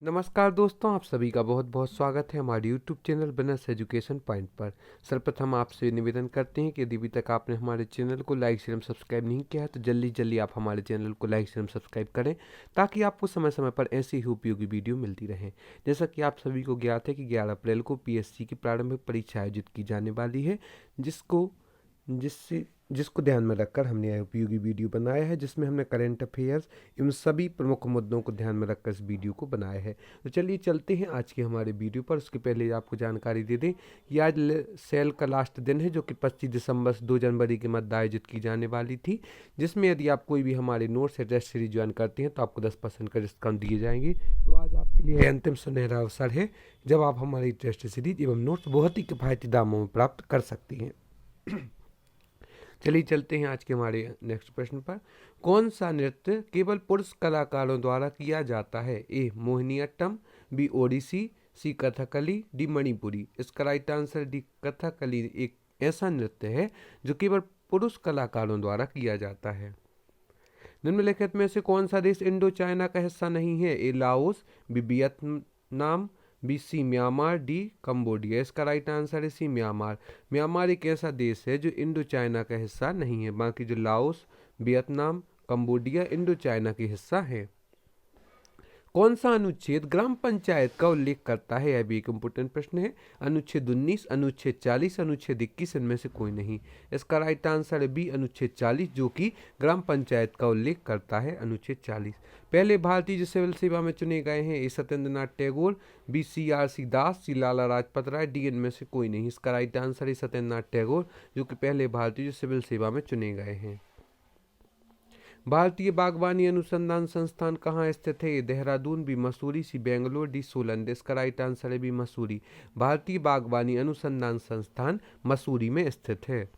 नमस्कार दोस्तों, आप सभी का बहुत बहुत स्वागत है हमारे YouTube channel business education point पर। सर्वप्रथम आपसे निवेदन करते हैं कि यदि अभी तक आपने हमारे चैनल को लाइक शेयर एवं सब्सक्राइब नहीं किया है तो जल्दी जल्दी आप हमारे चैनल को लाइक शेयर एवं सब्सक्राइब करें ताकि आपको समय समय पर ऐसी ही उपयोगी वीडियो मिलती रहे। जैसा कि आप सभी को ज्ञात है कि 11 अप्रैल को PSC की प्रारंभिक परीक्षा आयोजित की जाने वाली है, जिसको जिससे जिसको ध्यान में रखकर हमने यह उपयोगी वीडियो बनाया है, जिसमें हमने करंट अफेयर्स इन सभी प्रमुख मुद्दों को ध्यान में रखकर इस वीडियो को बनाया है। तो चलिए चलते हैं आज के हमारे वीडियो पर। उसके पहले आपको जानकारी दे दें कि आज सेल का लास्ट दिन है, जो कि 25 दिसंबर से 2 जनवरी के मध्य आयोजित की जाने वाली थी, जिसमें यदि आप कोई भी हमारे नोट्स या टेस्ट सीरीज ज्वाइन करते हैं तो आपको 10% का डिस्काउंट दिए जाएंगे। तो आज आपके लिए अंतिम सुनहरा अवसर है जब आप हमारी टेस्ट सीरीज एवं नोट्स बहुत ही किफ़ायती दामों में प्राप्त कर सकती हैं। चलिए चलते हैं आज के हमारे नेक्स्ट प्रश्न पर। कौन सा नृत्य केवल पुरुष कलाकारों द्वारा किया जाता है? ए मोहिनीअट्टम, बी ओडिसी, सी कथकली, डी मणिपुरी। इसका राइट आंसर डी कथकली एक ऐसा नृत्य है जो केवल पुरुष कलाकारों द्वारा किया जाता है। निम्नलिखित में से कौन सा देश इंडो चाइना का हिस्सा नहीं है? A Laos, B Vietnam, B C Myanmar, D Cambodia. इसका राइट आंसर है सी म्यांमार। म्यांमार एक ऐसा देश है जो इंडो चाइना का हिस्सा नहीं है, बाकी जो Laos, Vietnam, Cambodia Indo China के हिस्सा है। कौन सा अनुच्छेद ग्राम पंचायत का उल्लेख करता है? यह भी एक इम्पोर्टेंट प्रश्न है। अनुच्छेद 19, अनुच्छेद 40, अनुच्छेद 21, इनमें से कोई नहीं। इसका राइट आंसर है बी अनुच्छेद 40, जो कि ग्राम पंचायत का उल्लेख करता है। अनुच्छेद 40। पहले भारतीय जो सिविल सेवा में चुने गए हैं ए सत्येंद्रनाथ टैगोर, बी CRC दास, सी लाला लाजपत राय, डी इनमें से कोई नहीं। इसका राइट आंसर है सत्येंद्रनाथ टैगोर, जो कि पहले भारतीय जो सिविल सेवा में चुने गए हैं। भारतीय बागवानी अनुसंधान संस्थान कहाँ स्थित है? देहरादून, बी मसूरी, सी बेंगलोर, डी सोलन। इसका राइट आंसर है बी मसूरी। भारतीय बागवानी अनुसंधान संस्थान मसूरी में स्थित है।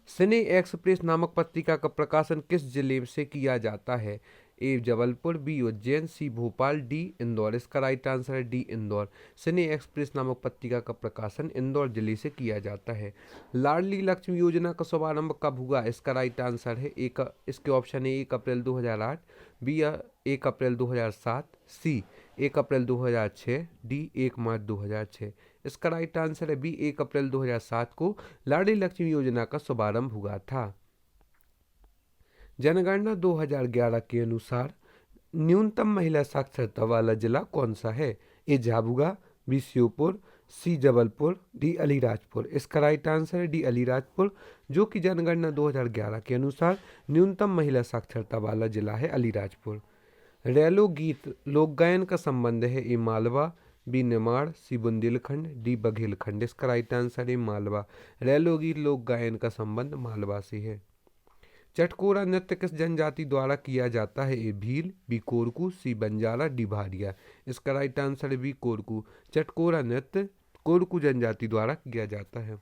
सिने एक्सप्रेस नामक पत्रिका का प्रकाशन किस जिले से किया जाता है? ए जबलपुर, बी उज्जैन, सी भोपाल, डी इंदौर। इसका राइट आंसर है डी इंदौर। सिने एक्सप्रेस नामक पत्रिका का प्रकाशन इंदौर जिले से किया जाता है। लाडली लक्ष्मी योजना का शुभारंभ कब हुआ? इसका राइट आंसर है इसके ऑप्शन है 1 अप्रैल 2008, बी 1 अप्रैल 2007, सी 1 अप्रैल 2006, डी 1 मार्च 2006। इसका राइट आंसर है बी 1 अप्रैल 2007 को लाडली लक्ष्मी योजना का शुभारंभ हुआ था। जनगणना 2011 के अनुसार न्यूनतम महिला साक्षरता वाला जिला कौन सा है? ए झाबुआ, बी श्योपुर, सी जबलपुर, डी अलीराजपुर। इसका राइट आंसर है डी अलीराजपुर, जो कि जनगणना 2011 के अनुसार न्यूनतम महिला साक्षरता वाला जिला है अलीराजपुर। रैलो गीत लोक गायन का संबंध है? ए मालवा, बी निमाड़, सी बुंदेलखंड, डी बघेलखंड। इसका राइट आंसर है मालवा। रैलो गीत लोक गायन का संबंध मालवा से है। चटकोरा नृत्य किस जनजाति द्वारा किया जाता है? ए भील, बी कोरकू, सी बंजारा, डी भारिया। इसका राइट आंसर है बी कोरकू। चटकोरा नृत्य कोरकू जनजाति द्वारा किया जाता है।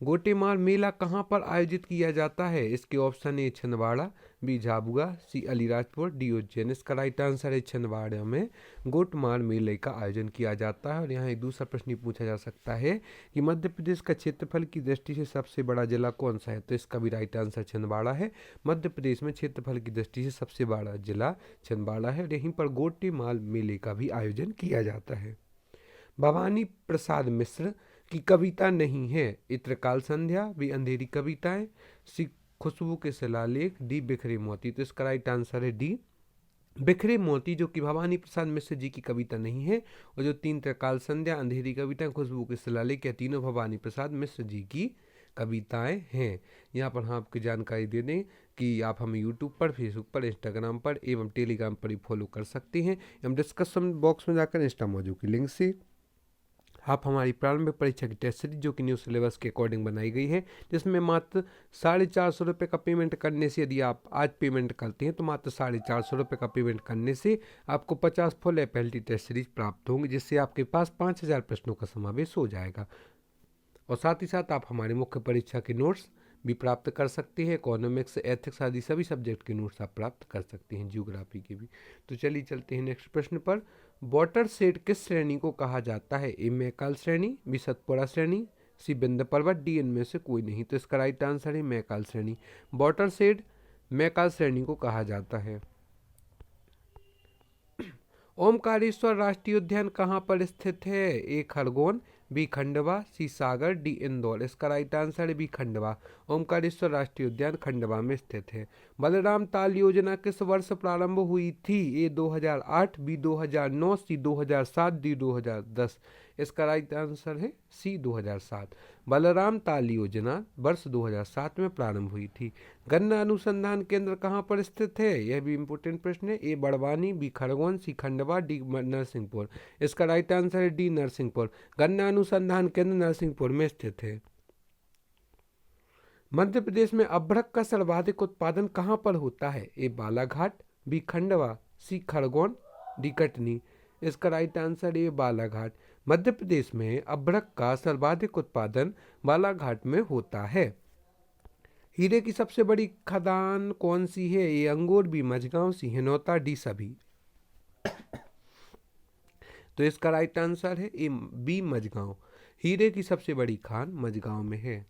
गोटेमार मेला कहाँ पर आयोजित किया जाता है? इसके option A Chhindwara, B Jhabua, C Alirajpur, D Ujjain. इसका राइट आंसर है छिंदवाड़ा में गोटमार मेले का आयोजन किया जाता है। और यहाँ एक दूसरा प्रश्न पूछा जा सकता है कि मध्य प्रदेश का क्षेत्रफल की दृष्टि से सबसे बड़ा जिला कौन सा है? तो इसका भी राइट आंसर छिंदवाड़ा है। मध्य प्रदेश में क्षेत्रफल की दृष्टि से सबसे बड़ा जिला छिंदवाड़ा है और यहीं पर गोटेमार मेले का भी आयोजन किया जाता है। भवानी प्रसाद मिश्र की कविता नहीं है? इत्रकाल संध्या, बी अंधेरी कविताएं, सी खुशबू के शिलालेख, डी बिखरे मोती। तो इसका राइट आंसर है डी बिखरे मोती, जो कि भवानी प्रसाद मिश्र जी की कविता नहीं है। और जो 3 त्रिकाल संध्या, अंधेरी कविताएं, खुशबू के शिलालेख, यह तीनों भवानी प्रसाद मिश्र जी की कविताएं हैं। यहाँ पर हम आपकी जानकारी दे दें कि आप हमें यूट्यूब पर, फेसबुक पर, इंस्टाग्राम पर एवं टेलीग्राम पर ही फॉलो कर सकते हैं एवं डिस्क्रिप्शन बॉक्स में जाकर इंस्टा मौजू की लिंक से आप हमारी प्रारंभिक परीक्षा की टेस्ट सीरीज, जो कि न्यू सिलेबस के अकॉर्डिंग बनाई गई है, जिसमें मात्र 450 रुपये का पेमेंट करने से, यदि आप आज पेमेंट करते हैं तो मात्र 450 रुपये का पेमेंट करने से आपको 50 फुल FLT टेस्ट सीरीज प्राप्त होंगे, जिससे आपके पास 5000 प्रश्नों का समावेश हो जाएगा। और साथ ही साथ आप हमारे मुख्य परीक्षा के नोट्स भी प्राप्त कर सकते हैं। इकोनॉमिक्स, एथिक्स आदि सभी सब्जेक्ट के नोट्स आप प्राप्त कर सकते हैं, जियोग्राफी के भी। तो चलिए चलते हैं नेक्स्ट प्रश्न पर। वाटर शेड किस श्रेणी को कहा जाता है? ए मैकाल श्रेणी, बी सतपुड़ा श्रेणी, सी बिंद पर्वत, डी इनमें से कोई नहीं। तो इसका राइट आंसर है मैकाल श्रेणी। वाटर शेड मैकाल श्रेणी को कहा जाता है। ओमकारेश्वर राष्ट्रीय उद्यान कहाँ पर स्थित है? ए खरगोन, बी खंडवा, सी सागर, डी इंदौर। इसका राइट आंसर है बी खंडवा। ओमकारेश्वर राष्ट्रीय उद्यान खंडवा में स्थित है। बलराम ताल योजना किस वर्ष प्रारंभ हुई थी? ए 2008, बी 2009, सी 2007, डी 2010। इसका राइट आंसर है सी 2007। बलराम ताल योजना वर्ष 2007 में प्रारंभ हुई थी। गन्ना अनुसंधान केंद्र कहाँ पर स्थित है? यह भी इम्पोर्टेंट प्रश्न है। ए बड़वानी, बी खरगोन, सी खंडवा, डी नरसिंहपुर। इसका राइट आंसर है डी नरसिंहपुर। गन्ना अनुसंधान केंद्र नरसिंहपुर में स्थित है। मध्य प्रदेश में अभ्रक का सर्वाधिक उत्पादन कहाँ पर होता है? ए बालाघाट, बी खंडवा, सी खरगोन, डी कटनी। इसका राइट आंसर है बालाघाट। मध्य प्रदेश में अभ्रक का सर्वाधिक उत्पादन बालाघाट में होता है। हीरे की सबसे बड़ी खदान कौन सी है? ए अंगूर, बी मझगांव, सी हिनौता, डी सभी। तो इसका राइट आंसर है ए बी मझगांव। हीरे की सबसे बड़ी खान मझगांव में है।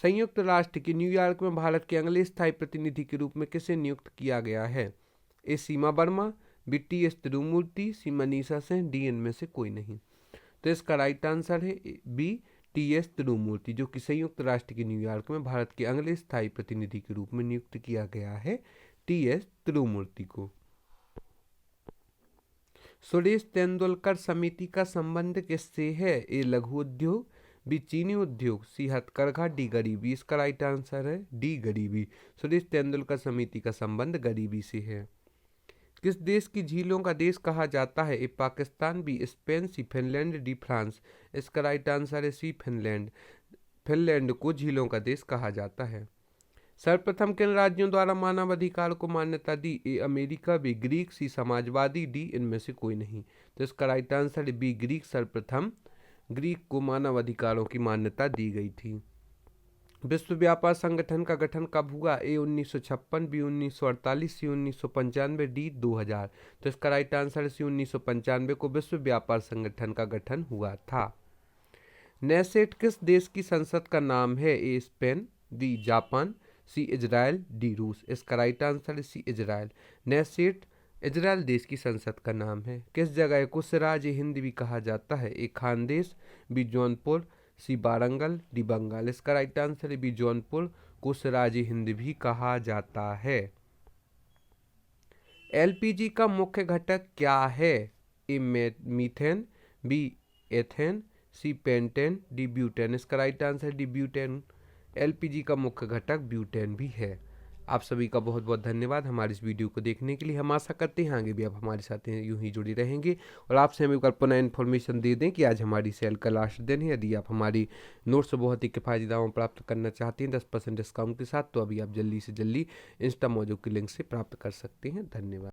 संयुक्त राष्ट्र के न्यूयॉर्क में भारत के अगले स्थायी प्रतिनिधि के रूप में किसे नियुक्त किया गया है? A Seema Verma, B T S Tirumurti, C Manisha Singh, D इनमें से कोई नहीं। तो इसका राइट आंसर है बी टी एस तिरुमूर्ति, जो कि संयुक्त राष्ट्र के न्यूयॉर्क में भारत के अगले स्थायी प्रतिनिधि के रूप में नियुक्त किया गया है टी एस तिरुमूर्ति को। सुरेश तेंदुलकर समिति का संबंध किससे है? ए लघु उद्योग, बी चीनी उद्योग, सी हथकरघा, डी गरीबी। इसका राइट आंसर है डी गरीबी। सुरेश तेंदुलकर समिति का संबंध गरीबी से है। किस देश की झीलों का देश कहा जाता है? ए पाकिस्तान, बी स्पेन, सी फिनलैंड, डी फ्रांस। इसका राइट आंसर है सी फिनलैंड। फिनलैंड को झीलों का देश कहा जाता है। सर्वप्रथम किन राज्यों द्वारा मानवाधिकार को मान्यता दी? A America, B Greek, C समाजवादी, डी इनमें से कोई नहीं। तो इसका राइट आंसर है बी ग्रीक। सर्वप्रथम ग्रीक को मानवाधिकारों की मान्यता दी गई थी। विश्व व्यापार संगठन का गठन कब हुआ? ए 1956, बी 1948, सी 1995, डी 2000। तो इसका राइट आंसर है सी 1995 को विश्व व्यापार संगठन का गठन हुआ था। नेसेट किस देश की संसद का नाम है? A Spain, B Japan, C Israel, D रूस। इसका राइट आंसर है सी इजराइल। नेसेट इजराइल देश की संसद का नाम है। किस जगह को सिराज हिंद भी कहा जाता है? ए खानदेश, बी जौनपुर, सी वारंगल, डी बंगाल। इसका राइट आंसर है बी जौनपुर को सिराज हिंद भी कहा जाता है। एलपीजी का मुख्य घटक क्या है? A methane, B ethane, C pentane, D butane. इसका right answer D butane. LPG का मुख्य घटक ब्यूटेन भी है। आप सभी का बहुत बहुत धन्यवाद हमारे इस वीडियो को देखने के लिए। हम आशा करते हैं आगे भी आप हमारे साथ यूं ही जुड़े रहेंगे। और आपसे हम एक बार पुनः इन्फॉर्मेशन दे दें कि आज हमारी सेल का लास्ट दिन है। यदि आप हमारी नोट्स बहुत ही किफ़ायती दामों प्राप्त करना चाहते हैं 10% डिस्काउंट के साथ, तो अभी आप जल्दी से जल्दी इंस्टा मोजो की लिंक से प्राप्त कर सकते हैं। धन्यवाद।